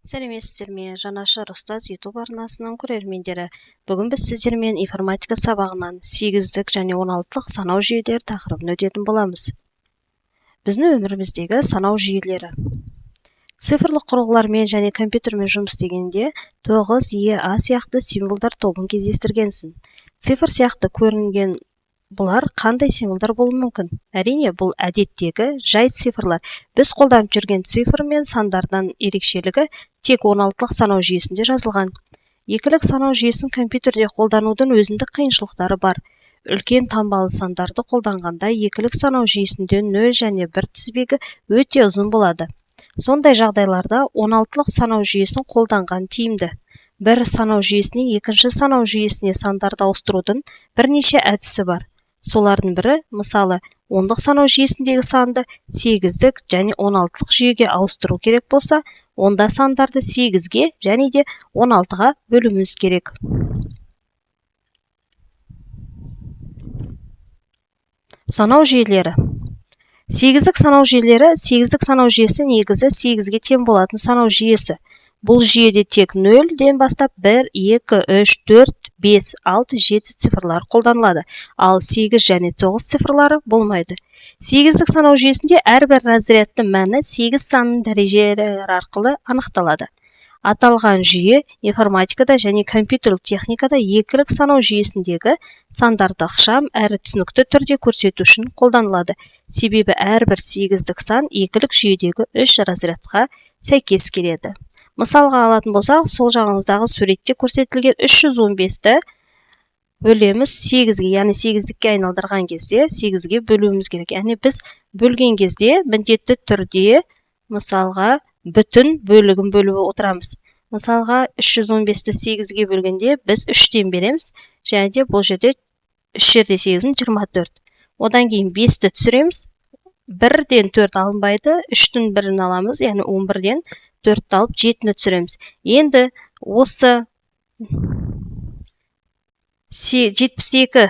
Сәлеметсіздер ме, Жанашыр ұстаз YouTube арнасының көрермендері. Бүгін біз сіздермен информатика сабағынан 8-дік және 16-лық санау жүйелері тақырыбын өтетін боламыз. Біздің өміріміздегі санау жүйелері. Цифрлық құрылғылармен және компьютермен жұмыс істегенде 9, Е, А сияқты символдар тобын кездестіргенсің. Цифр сияқты көрінген бұлар қандай символдар болуы мүмкін? Әрине, бұл әдеттегі жай цифрлар. Біз қолданып жүрген цифр мен сандардан ерекшелігі тек 16-лық санау жүйесінде жазылған. Екілік санау жүйесін компьютерде қолданудың өзіндік қиыншылықтары бар. Үлкен таңбалы сандарды қолданғанда екілік санау жүйесінде 0 және 1 тізбегі өте ұзын болады. Сондай жағдайларда 16-лық санау жүйесін қолданған тиімді. Бір санау жүйесіне екінші санау жүйесіне сандарды ауыстырудың бірнеше әдісі бар. Солардың бірі, мысалы, 10-лық санау жүйесіндегі санды 8-дік және 16-лық жүйеге ауыстыру керек болса, онда сандарды 8-ге және де 16-ға бөлуіміз керек. Санау жүйелері. 8-дік санау жүйелері 8-дік санау жүйесі негізі 8-ге тең болатын санау жүйесі. Бұл жүйеде тек 0-ден бастап 1, 2, 3, 4, 5, 6, 7 цифрлар қолданылады, ал 8 және 9 цифрлары болмайды. 8-дік санау жүйесінде әрбір разрядтың мәні 8 санының дәрежелері арқылы анықталады. Аталған жүйе информатикада және компьютерлік техникада екілік санау жүйесіндегі сандарды ықшам әрі түсінікті түрде көрсету үшін қолданылады. Себебі әрбір 8-дік сан екілік жүйедегі 3 разрядқа сәйкес келеді. Мысалға алатын болсақ, сол жағыңыздағы суретте көрсетілген 315-ті бөлеміз 8-ге, яғни 8-дікке айналдырған кезде 8-ге бөлуіміз керек. Яғни біз бөлген кезде міндетті түрде мысалға бүтін бөлігін бөліп отырамыз. Мысалға 315-ті 8-ге бөлгенде біз 3-тен береміз, және де бұл жерде 3 жерде 8-ін 24. Одан кейін 5-ті түсіреміз. 1-ден 4 алынбайды, 3-тің 1-ін аламыз, яғни 11-ден 4-ті алып 7-ні түсіреміз. Енді осы 72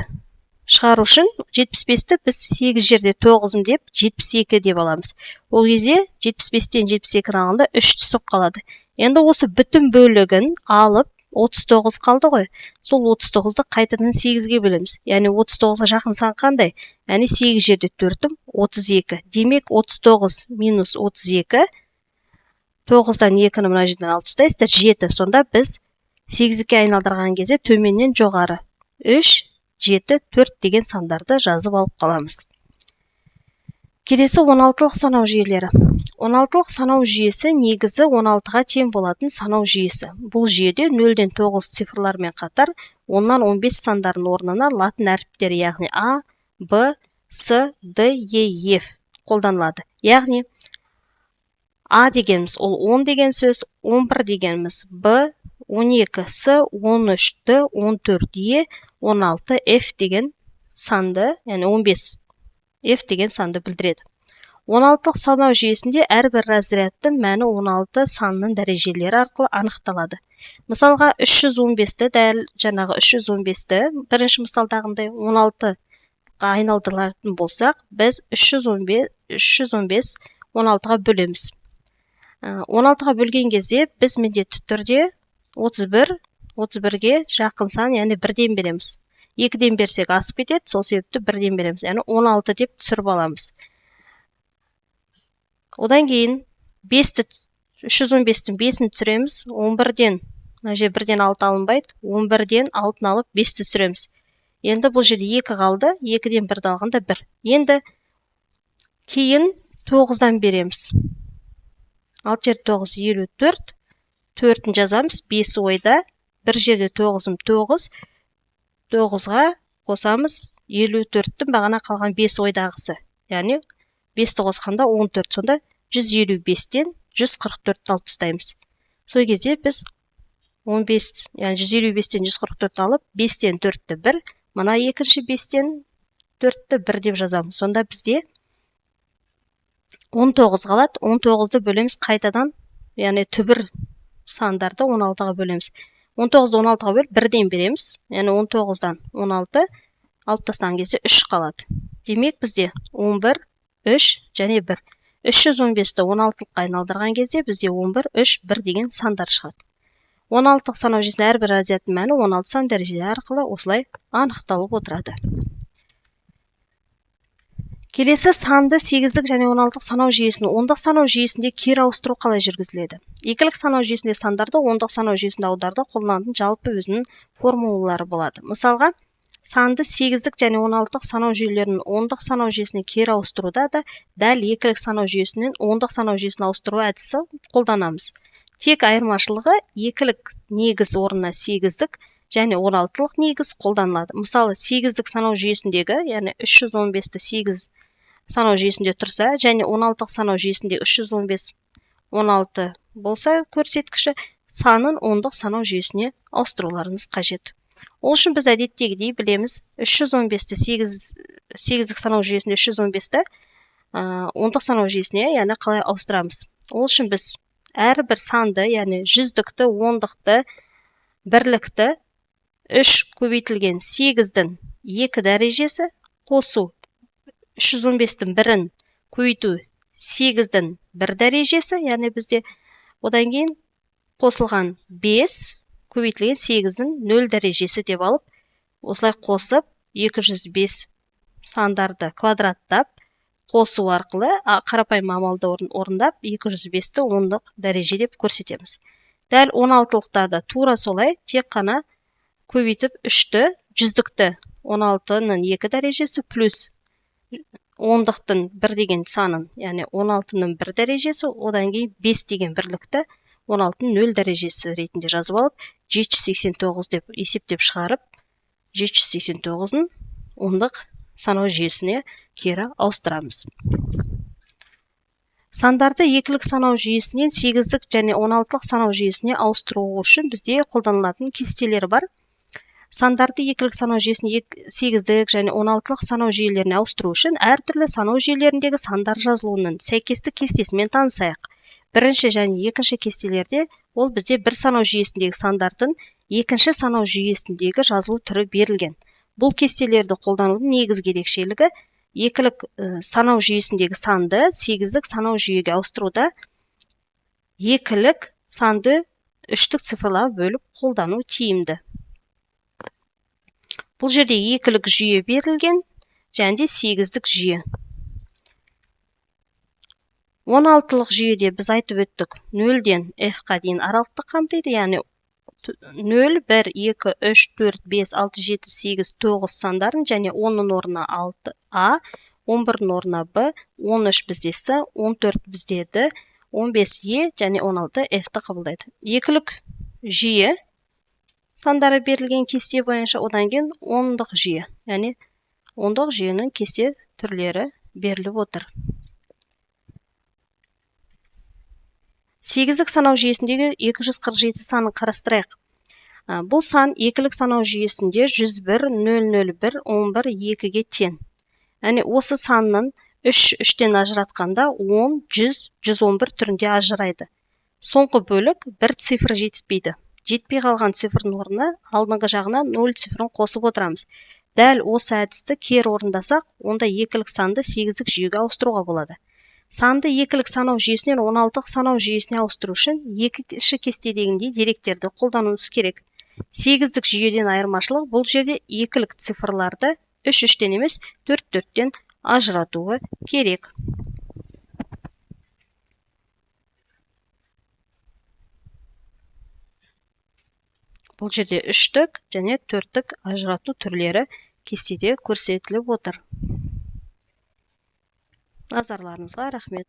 шығару үшін 75-ті біз 8 жерде 9-ын деп 72 деп аламыз. Ол кезде 75-тен 72-ні алғанда 3 түсіп қалады. Енді осы бүтін бөлігін алып 39 қалды ғой. Сол 39-ды қайтадан 8-ге бөлеміз. Яғни 39-ға жақын сан қандай? Яғни 8 жерде 4-ім 32. Демек 39 минус 32, 9-дан 2-ні мына жерден алып тастайсыздар 7. Сонда біз 8-ге айналдырған кезде төменнен жоғары 3, 7, 4 деген сандарды жазып алып қаламыз. Келесі 16-лық санау жүйелері. 16-лық санау жүйесі негізі 16-ға тең болатын санау жүйесі. Бұл жүйеде 0-ден 9 цифрлармен қатар 10-нан 15 сандардың орнына латын әріптері, яғни А, Б, С, Д, Е, Ф қолданылады. Яғни А дегеніміз ол 10 деген сөз, 11 дегеніміз Б, 12 С, 13 Д, 14 Е, 16 Ф деген санды, яғни 15 F деген санды білдіреді. 16-лық санау жүйесінде әрбір разрядтың мәні 16 санның дәрежелері арқылы анықталады. Мысалға 315-ті, дәл жаңағы 315-ті бірінші мысалдағындай 16-ға айналдырылатын болсақ, біз 315 16-ға бөлеміз. 16-ға бөлген кезде біз міндетті түрде 31-ге жақын сан, яғни 1-ден береміз. 2-ден берсек асып кетеді, сол себепті 1-ден береміз. Яғни 16 деп түсіріп аламыз. Одан кейін 315-тің 5-ін түсіреміз. 11-ден, мына жер 1-ден 6 алынбайды. 11-ден 6-ны алып 5-ті түсіреміз. Енді бұл жерде 2 қалды. 2-ден 1-ді алғанда 1. Енді кейін 9-дан береміз. 6 жерде 9, 54. 4-ін жазамыз. 5 ойда. 1 жерде 9-ым 9. 9-ға қосамыз 54-тің бағана қалған 5 ойдағысы. Яғни 5-ті қосқанда 14. Сонда 155-тен 144-ті алып тастаймыз. Сол кезде біз 15, яғни 155-тен 144-ті алып, 5-тен 4-ті 1, мына екінші 5-тен 4-ті 1 деп жазамыз. Сонда бізде 19 қалады. 19-ды бөлеміз қайтадан, яғни түбір сандарды 16-ға бөлеміз. 19-ды 16-ға бөліп 1-ден береміз. Яғни 19-дан 16 алып тастаған кезде 3 қалады. Демек бізде 11, 3 және 1. 315-ті 16-лыққа айналдырған кезде бізде 11, 3, 1 деген сандар шығады. 16-лық санау жүйесінің әрбір разрядтың мәні 16 сан дәрежелері арқылы осылай анықталып отырады. Келесі санды 8-лік және 16-лық санау жүйесінің 10-лық санау жүйесінде кері ауыстыру қалай жүргізіледі? 2-лік санау жүйесінде сандарды 10-лық санау жүйесінде аударуды қолданатын жалпы өзінің формулалары болады. Мысалға, санды 8-лік және 16-лық санау жүйелерінің 10-лық санау жүйесіне кері ауыстыруда да дәл 2-лік санау жүйесінен 10-лық санау жүйесіне ауыстыру әдісі қолданамыз. Тек айырмашылығы 2-лік негіз орнына 8-лік және 16-лық негіз қолданылады. Мысалы, 8-лік санау жүйесіндегі, яғни 315-ті 8 санау жүйесінде тұрса, және 16-лық санау жүйесінде 315, 16 болса көрсеткіші, санын 10-лық санау жүйесіне ауыстыруларыңыз қажет. Ол үшін біз әдеттегідей білеміз, 315-ті 8-лік санау жүйесінде 315-ті 10-лық санау жүйесіне, яғни қалай ауыстырамыз. Ол үшін біз әрбір санды, яғни 100-лікті, 10-лікті, 1-лікті 3 көбейтілген 8-дің 2 дәрежесі қосу 315-тің 1-ін көбейту 8-дің 1 дәрежесі, яғни бізде одан кейін қосылған 5 көбейтілген 8-дің 0 дәрежесі деп алып, осылай қосып 205 сандарды квадраттап қосу арқылы қарапайым амалды орындап 205-ті 10-лық дәреже деп көрсетеміз. Дәл 16-лықта да тура солай, тек қана көбейтіп 3-ті 100-лікті 16-ның 2 дәрежесі плюс 10-лықтың 1 деген санын, яғни 16-ның 1 дәрежесі, одан кейін 5 деген 1-лікті 16-ның 0 дәрежесі ретінде жазып алып, 789 деп есептеп шығарып, 789-ның 10-лық санау жүйесіне кері ауыстырамыз. Сандарды 2-лік санау жүйесінен 8-лік және 16-лық санау жүйесіне ауыстыру үшін бізде қолданылатын кестелер бар. Сандарды 2-лік санау жүйесіне 8-лік және 16-лық санау жүйелеріне ауыстыру үшін әртүрлі санау жүйелеріндегі сандар жазылуының сәйкестік кестесімен танысайық. Бірінші және екінші кестелерде ол бізде бір санау жүйесіндегі сандардың екінші санау жүйесіндегі жазылу түрі берілген. Бұл кестелерді қолданудың негізгі ерекшелігі 2-лік санау жүйесіндегі санды 8-лік санау жүйеге ауыстыруда 2-лік санды 3-лік цифрларға бөліп қолдану тиімді. Бұл жерде 2-лік жүйе берілген, және де 8-лік жүйе. 16-лық жүйеде біз айтып өттік, 0-ден f-қа дейін аралықты қамтиды, яғни 0, 1, 2, 3, 4, 5, 6, 7, 8, 9 сандарын, және 10-ның орнына 6a, 11-ның орнына b, 13 бізде s, 14 бізде d, 15 e, және 16 f-ті қабылдайды. 2-лік жүйе сандары берілген кесте бойынша, одан кейін 10-лық жүйе, яғни 10-лық жүйенің кесте түрлері беріліп отыр. 8-лік санау жүйесіндегі 247 санын қарастырайық. Бұл сан 2-лік санау жүйесінде 101, 001, 11, 2-ге тең. Яғни осы санның 3-3-тен ажыратқанда 10, 100, 111 түрінде ажырайды. Соңғы бөлік бір цифр жетіспейді. Жетпей қалған цифрдің орнына алдыңғы жағына 0 цифрын қосып отырамыз. Дәл осы әдісті кері орындасақ, онда 2-лік санды 8-лік жүйеге ауыстыруға болады. Санды 2-лік санау жүйесінен 16-лық санау жүйесіне ауыстыру үшін екінші кестедегіндей деректерді қолдануымыз керек. 8-лік жүйеден айырмашылық бұл жерде 2-лік цифрларды 3-3-тен емес 4-4-тен ажыратуы керек. Бұл жерде 3-лік және 4-лік ажырату түрлері кестеде көрсетіліп отыр. Назарларыңызға рахмет.